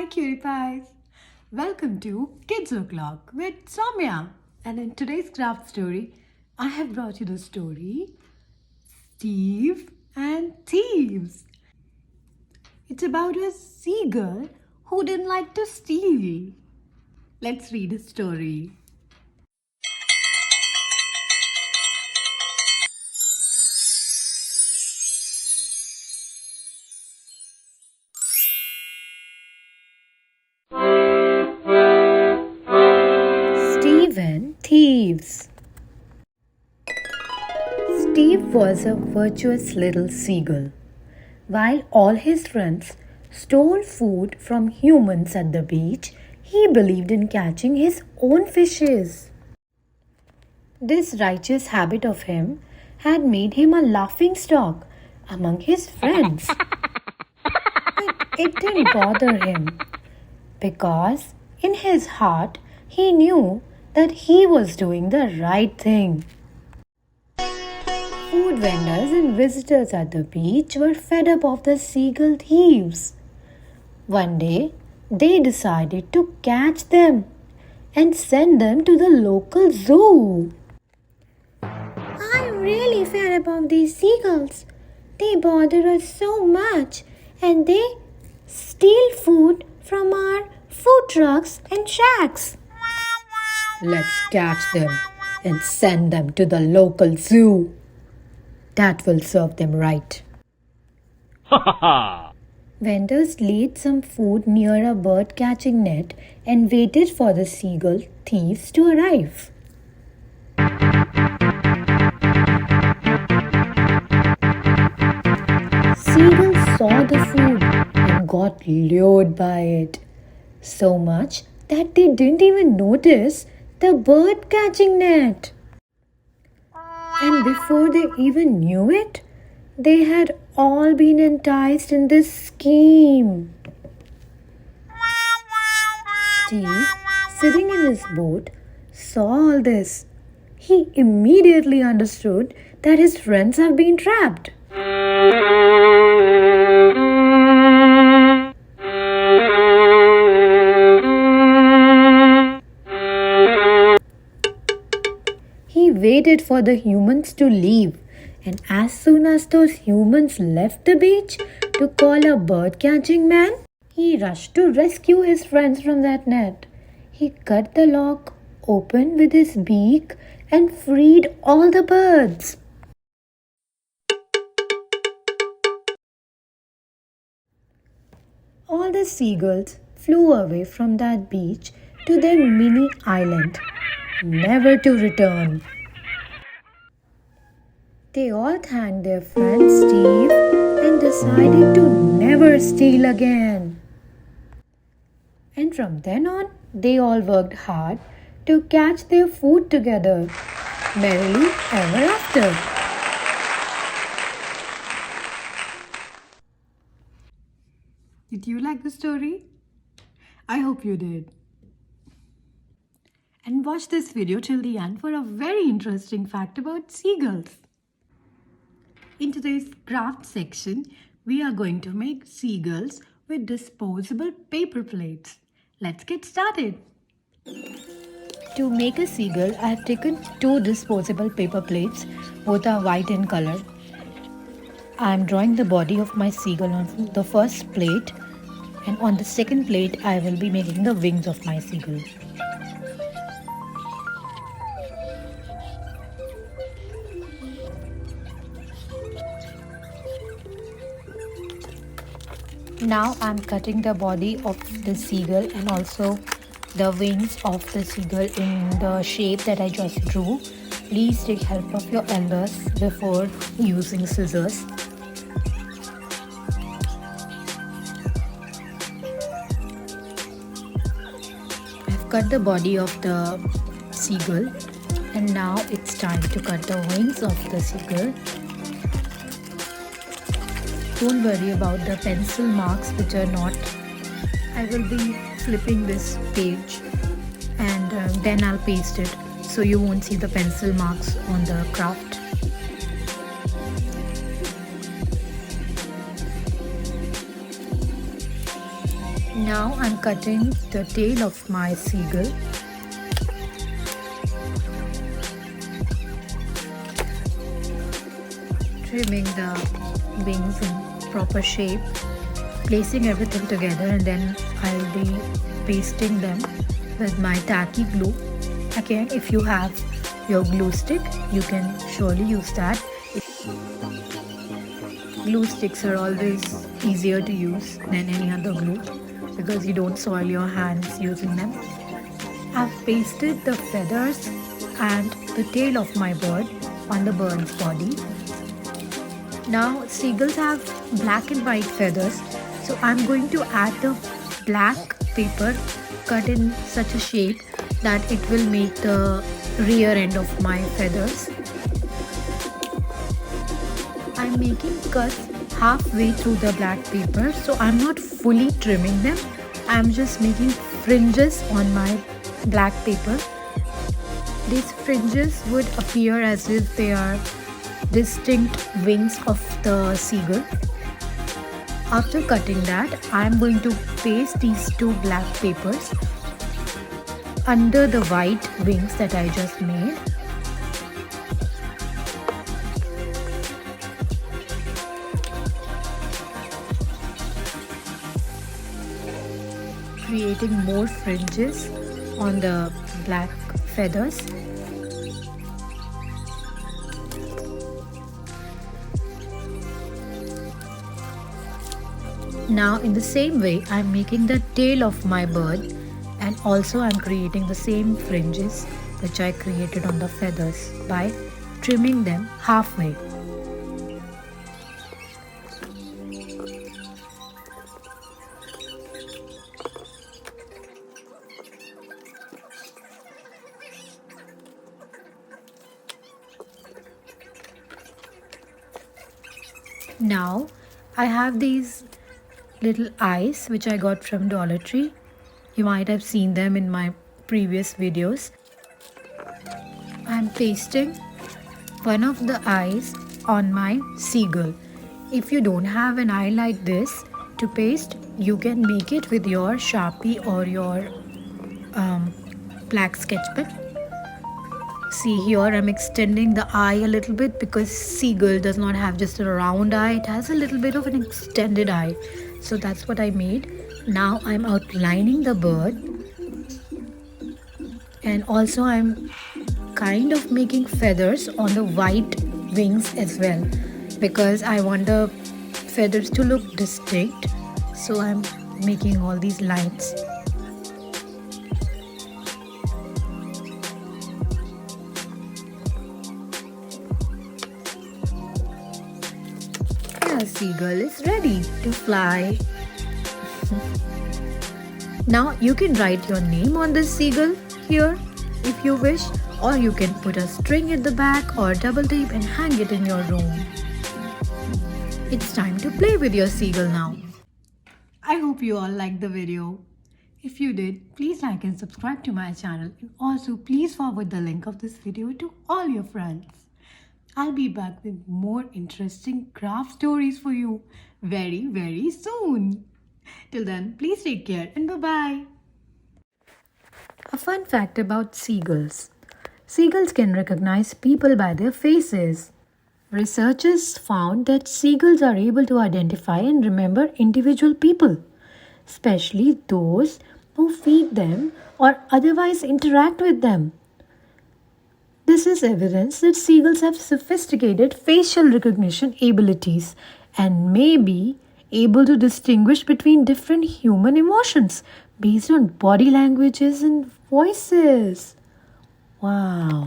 Hi, cutie pies. Welcome to Kids O'Clock with Soumya. And in today's craft story, I have brought you the story Steve and Thieves. It's about a seagull who didn't like to steal. Let's read the story. Steve and Thieves. Steve was a virtuous little seagull. While all his friends stole food from humans at the beach, he believed in catching his own fishes. This righteous habit of him had made him a laughingstock among his friends. But it didn't bother him because in his heart he knew that he was doing the right thing. Food vendors and visitors at the beach were fed up of the seagull thieves. One day, they decided to catch them and send them to the local zoo. I'm really fed up of these seagulls. They bother us so much and they steal food from our food trucks and shacks. Let's catch them and send them to the local zoo. That will serve them right. Vendors laid some food near a bird catching net and waited for the seagull thieves to arrive. Seagulls saw the food and got lured by it, so much that they didn't even notice the bird catching net. And before they even knew it, they had all been enticed in this scheme. Steve, sitting in his boat, saw all this. He immediately understood that his friends have been trapped. He waited for the humans to leave, and as soon as those humans left the beach to call a bird catching man, he rushed to rescue his friends from that net. He cut the lock open with his beak and freed all the birds. All the seagulls flew away from that beach to their mini island, never to return. They all thanked their friend Steve and decided to never steal again. And from then on, they all worked hard to catch their food together, merrily ever after. Did you like the story? I hope you did. And watch this video till the end for a very interesting fact about seagulls. In today's craft section, we are going to make seagulls with disposable paper plates. Let's get started. To make a seagull, I have taken 2 disposable paper plates. Both are white in color. I am drawing the body of my seagull on the first plate, and on the second plate, I will be making the wings of my seagull. Now I am cutting the body of the seagull and also the wings of the seagull in the shape that I just drew. Please take help of your elders before using scissors. I've cut the body of the seagull and now it's time to cut the wings of the seagull. Don't worry about the pencil marks which are not. I will be flipping this page and then I'll paste it so you won't see the pencil marks on the craft. Now I'm cutting the tail of my seagull. Trimming the wings in proper shape, placing everything together, and then I'll be pasting them with my tacky glue. Again, if you have your glue stick, you can surely use that. Glue sticks are always easier to use than any other glue because you don't soil your hands using them. I've pasted the feathers and the tail of my bird on the bird's body. Now seagulls have black and white feathers, so I'm going to add the black paper cut in such a shape that it will make the rear end of my feathers. I'm making cuts halfway through the black paper, so I'm not fully trimming them. I'm just making fringes on my black paper. These fringes would appear as if they are distinct wings of the seagull. After cutting that, I'm going to paste these two black papers under the white wings that I just made. Creating more fringes on the black feathers. Now in the same way, I'm making the tail of my bird, and also I'm creating the same fringes which I created on the feathers by trimming them halfway. Now I have these little eyes which I got from Dollar Tree. You might have seen them in my previous videos. I'm pasting one of the eyes on my seagull. If you don't have an eye like this to paste, you can make it with your Sharpie or your black sketch pen. See here, I'm extending the eye a little bit because seagull does not have just a round eye, it has a little bit of an extended eye. So that's what I made. Now I'm outlining the bird, and also I'm kind of making feathers on the white wings as well because I want the feathers to look distinct. So I'm making all these lines. The seagull is ready to fly. Now you can write your name on this seagull here if you wish, or you can put a string at the back or double tape and hang it in your room. It's time to play with your seagull now. I hope you all liked the video. If you did, please like and subscribe to my channel, and also please forward the link of this video to all your friends. I'll be back with more interesting craft stories for you very soon. Till then, please take care and bye-bye. A fun fact about seagulls. Seagulls can recognize people by their faces. Researchers found that seagulls are able to identify and remember individual people, especially those who feed them or otherwise interact with them. This is evidence that seagulls have sophisticated facial recognition abilities and may be able to distinguish between different human emotions based on body languages and voices. Wow.